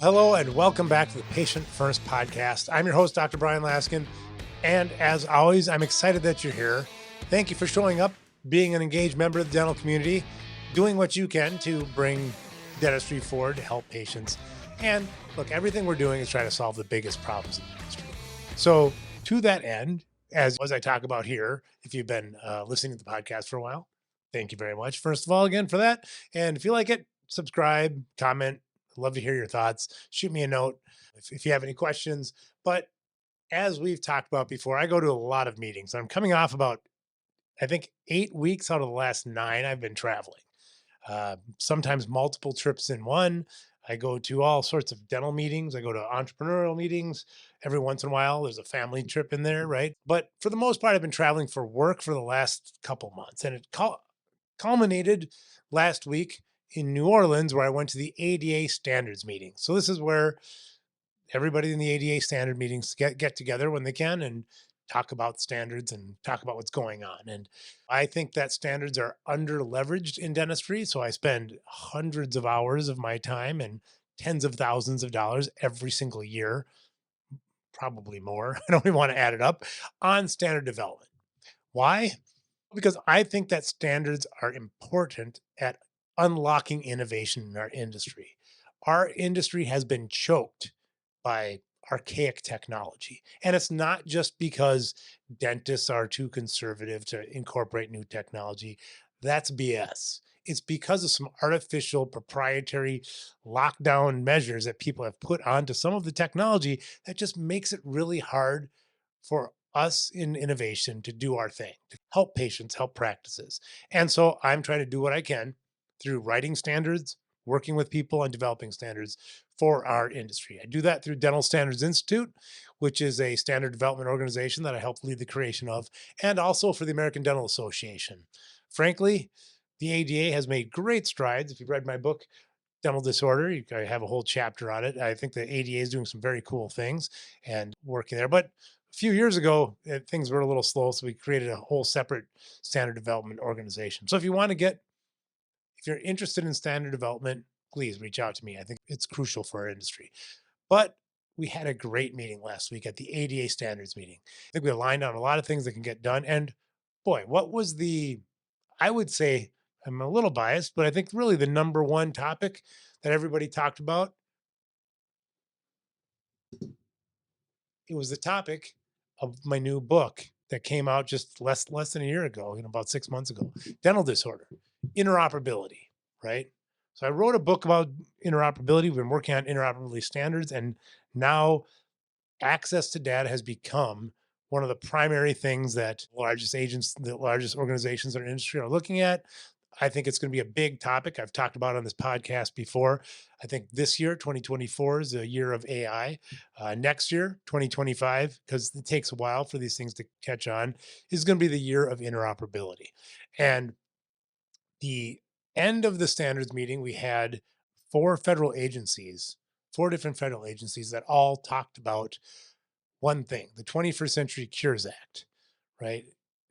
Hello and welcome back to the Patient First Podcast. I'm your host, Dr. Bryan Laskin. And as always, I'm excited that you're here. Thank you for showing up, being an engaged member of the dental community, doing what you can to bring dentistry forward to help patients. And look, everything we're doing is trying to solve the biggest problems in the industry. So to that end, as I talk about here, if you've been listening to the podcast for a while, thank you very much. First of all, again, for that. And if you like it, subscribe, comment. I'd love to hear your thoughts. Shoot me a note if you have any questions. But as we've talked about before, I go to a lot of meetings. I'm coming off about, I think, 8 weeks out of the last 9 I've been traveling. Sometimes multiple trips in one. I go to all sorts of dental meetings. I go to entrepreneurial meetings. Every once in a while, there's a family trip in there, right? But for the most part, I've been traveling for work for the last couple months. And it culminated last week in New Orleans, where I went to the ADA standards meeting. So this is where everybody in the ADA standard meetings get together when they can and talk about standards and talk about what's going on. And I think that standards are under leveraged in dentistry. So I spend hundreds of hours of my time and tens of thousands of dollars every single year, probably more. I don't even want to add it up on standard development. Why? Because I think that standards are important at unlocking innovation in our industry. Our industry has been choked by archaic technology. And it's not just because dentists are too conservative to incorporate new technology. That's BS. It's because of some artificial proprietary lockdown measures that people have put onto some of the technology that just makes it really hard for us in innovation to do our thing, to help patients, help practices. And so I'm trying to do what I can through writing standards, working with people on developing standards for our industry. I do that through Dental Standards Institute, which is a standard development organization that I helped lead the creation of, and also for the American Dental Association. Frankly, the ADA has made great strides. If you've read my book, Dental Disorder, I have a whole chapter on it. I think the ADA is doing some very cool things and working there. But a few years ago, things were a little slow, so we created a whole separate standard development organization. So if you're interested in standard development, please reach out to me. I think it's crucial for our industry. But we had a great meeting last week at the ADA standards meeting. I think we aligned on a lot of things that can get done. And boy, what was I would say, I'm a little biased, but I think really the number one topic that everybody talked about, it was the topic of my new book that came out just less than a year ago, about 6 months ago. Dental disorder, interoperability, right? So I wrote a book about interoperability. We've been working on interoperability standards, and now access to data has become one of the primary things that the largest organizations in our industry are looking at. I think it's going to be a big topic. I've talked about it on this podcast before. I think this year, 2024, is a year of AI. Next year, 2025, because it takes a while for these things to catch on, is going to be the year of interoperability. And the end of the standards meeting, we had four different federal agencies that all talked about one thing, the 21st Century Cures Act, right?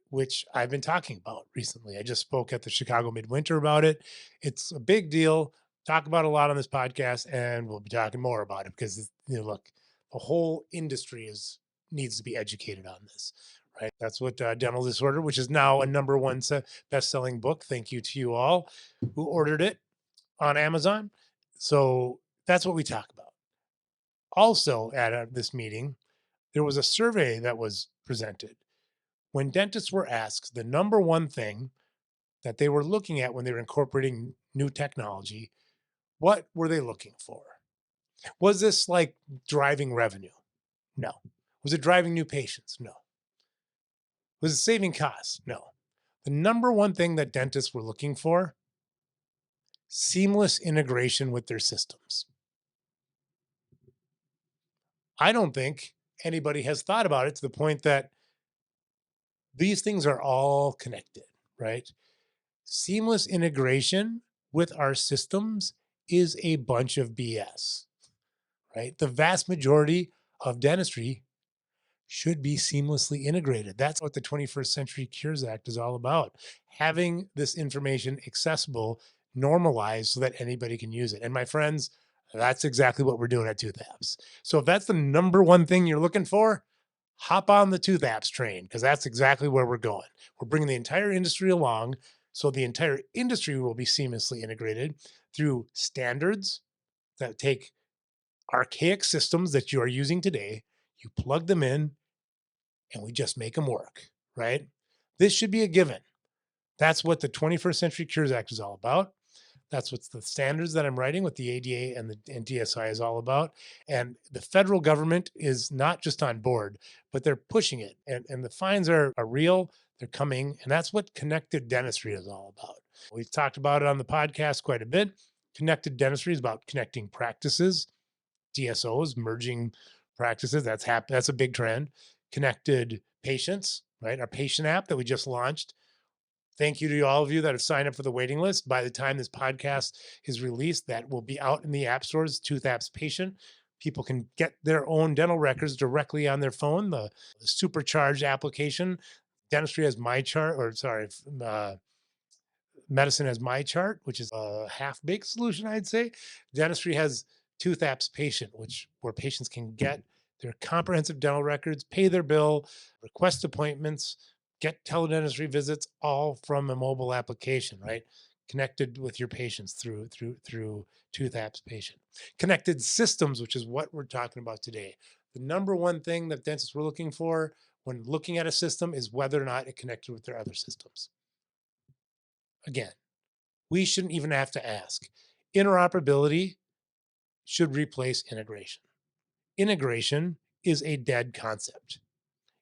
Which I've been talking about recently. I just spoke at the Chicago Midwinter about it. It's a big deal. Talk about a lot on this podcast, and we'll be talking more about it because look, the whole industry needs to be educated on this, right? That's what Dental Disorder, which is now a number one best-selling book. Thank you to you all who ordered it on Amazon. So that's what we talk about. Also, at this meeting, there was a survey that was presented. When dentists were asked the number one thing that they were looking at when they were incorporating new technology, what were they looking for? Was this like driving revenue? No. Was it driving new patients? No. Was it saving costs? No. The number one thing that dentists were looking for, seamless integration with their systems. I don't think anybody has thought about it to the point that these things are all connected, right? Seamless integration with our systems is a bunch of BS, right? The vast majority of dentistry should be seamlessly integrated. That's what the 21st Century Cures Act is all about. Having this information accessible, normalized so that anybody can use it. And my friends, That's exactly what we're doing at Toothapps. So if that's the number one thing you're looking for, hop on the Toothapps train because that's exactly where we're going. We're bringing the entire industry along. So the entire industry will be seamlessly integrated through standards that take archaic systems that you are using today, you plug them in, and we just make them work, right? This should be a given. That's what the 21st Century Cures Act is all about. That's what the standards that I'm writing with the ADA and DSI is all about. And the federal government is not just on board, but they're pushing it. And the fines are real, they're coming. And that's what connected dentistry is all about. We've talked about it on the podcast quite a bit. Connected dentistry is about connecting practices, DSOs, merging practices. That's a big trend. Connected patients, right? Our patient app that we just launched. Thank you to all of you that have signed up for the waiting list. By the time this podcast is released, that will be out in the app stores, Toothapps Patient. People can get their own dental records directly on their phone, the supercharged application. Dentistry has my chart, or sorry, medicine has my chart, which is a half-baked solution, I'd say. Dentistry has Toothapps Patient, where patients can get their comprehensive dental records, pay their bill, request appointments, get teledentistry visits, all from a mobile application, right? Connected with your patients through Toothapps Patient. Connected systems, which is what we're talking about today. The number one thing that dentists were looking for when looking at a system is whether or not it connected with their other systems. Again, we shouldn't even have to ask. Interoperability should replace integration. Integration is a dead concept.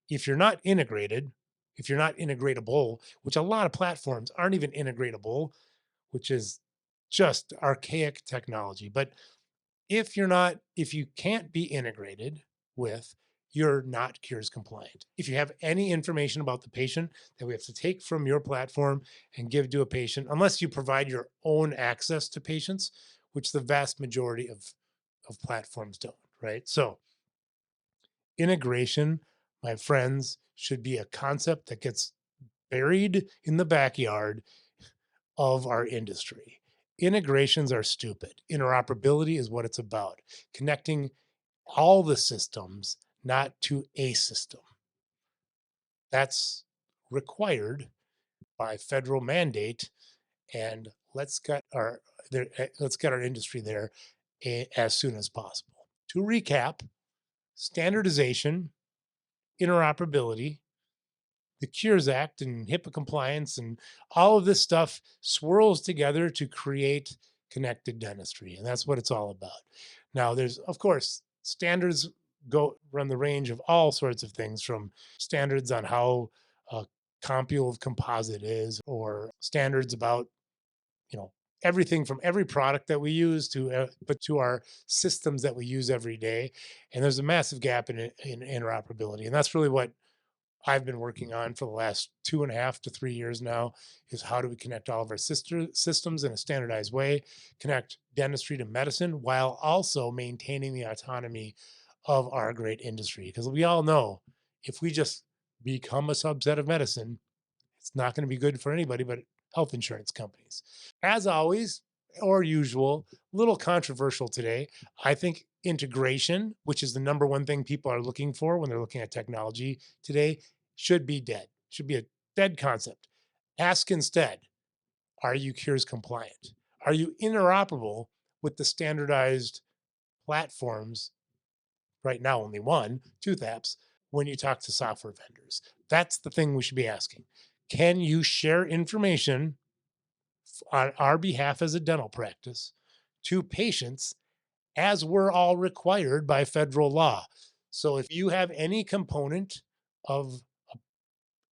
If you're not integrated, if you're not integratable, which a lot of platforms aren't even integratable, which is just archaic technology. But if you can't be integrated with, you're not cures compliant. If you have any information about the patient that we have to take from your platform and give to a patient, unless you provide your own access to patients, which the vast majority of platforms don't, right? So integration, my friends, should be a concept that gets buried in the backyard of our industry. Integrations are stupid. Interoperability is what it's about. Connecting all the systems, not to a system. That's required by federal mandate, and let's get our industry there as soon as possible. To recap, standardization, interoperability, the Cures Act and HIPAA compliance and all of this stuff swirls together to create connected dentistry. And that's what it's all about. Now, there's, of course, standards go run the range of all sorts of things from standards on how a compule composite is, or standards about, you know, everything from every product that we use but to our systems that we use every day. And there's a massive gap in interoperability. And that's really what I've been working on for the last 2.5 to 3 years now, is how do we connect all of our sister systems in a standardized way, connect dentistry to medicine while also maintaining the autonomy of our great industry. Because we all know if we just become a subset of medicine, it's not going to be good for anybody but health insurance companies. As always, or usual, a little controversial today. I think integration, which is the number one thing people are looking for when they're looking at technology today, should be dead. Should be a dead concept. Ask instead, are you Cures compliant? Are you interoperable with the standardized platforms? Right now, only one, Toothapps, when you talk to software vendors. That's the thing we should be asking. Can you share information on our behalf as a dental practice to patients as we're all required by federal law? So if you have any component of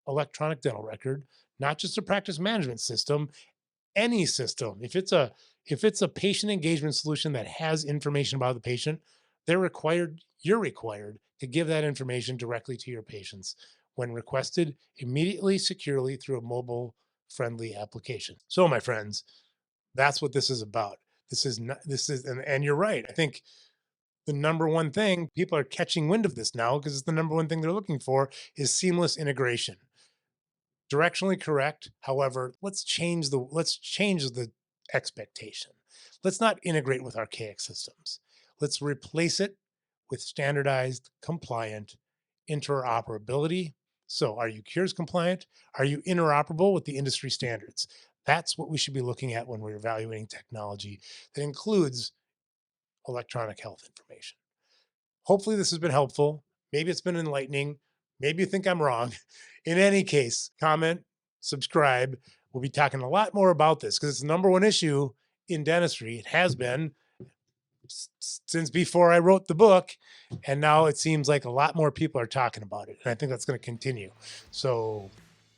electronic dental record, not just a practice management system, any system, if it's a patient engagement solution that has information about the patient, you're required to give that information directly to your patients when requested, immediately, securely through a mobile friendly application. So my friends, that's what this is about. This is not, this is, and you're right. I think the number one thing, people are catching wind of this now because it's the number one thing they're looking for, is seamless integration. Directionally correct. However, let's change the expectation. Let's not integrate with archaic systems. Let's replace it with standardized, compliant interoperability. So, are you Cures compliant? Are you interoperable with the industry standards? That's what we should be looking at when we're evaluating technology that includes electronic health information. Hopefully, this has been helpful. Maybe it's been enlightening. Maybe you think I'm wrong. In any case, comment, subscribe. We'll be talking a lot more about this because it's the number one issue in dentistry. It has been since before I wrote the book. And now it seems like a lot more people are talking about it. And I think that's going to continue. So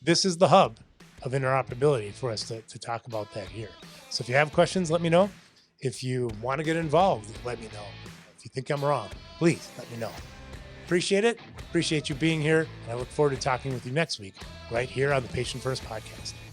this is the hub of interoperability for us to talk about that here. So if you have questions, let me know. If you want to get involved, let me know. If you think I'm wrong, please let me know. Appreciate it. Appreciate you being here. And I look forward to talking with you next week right here on the Patient First Podcast.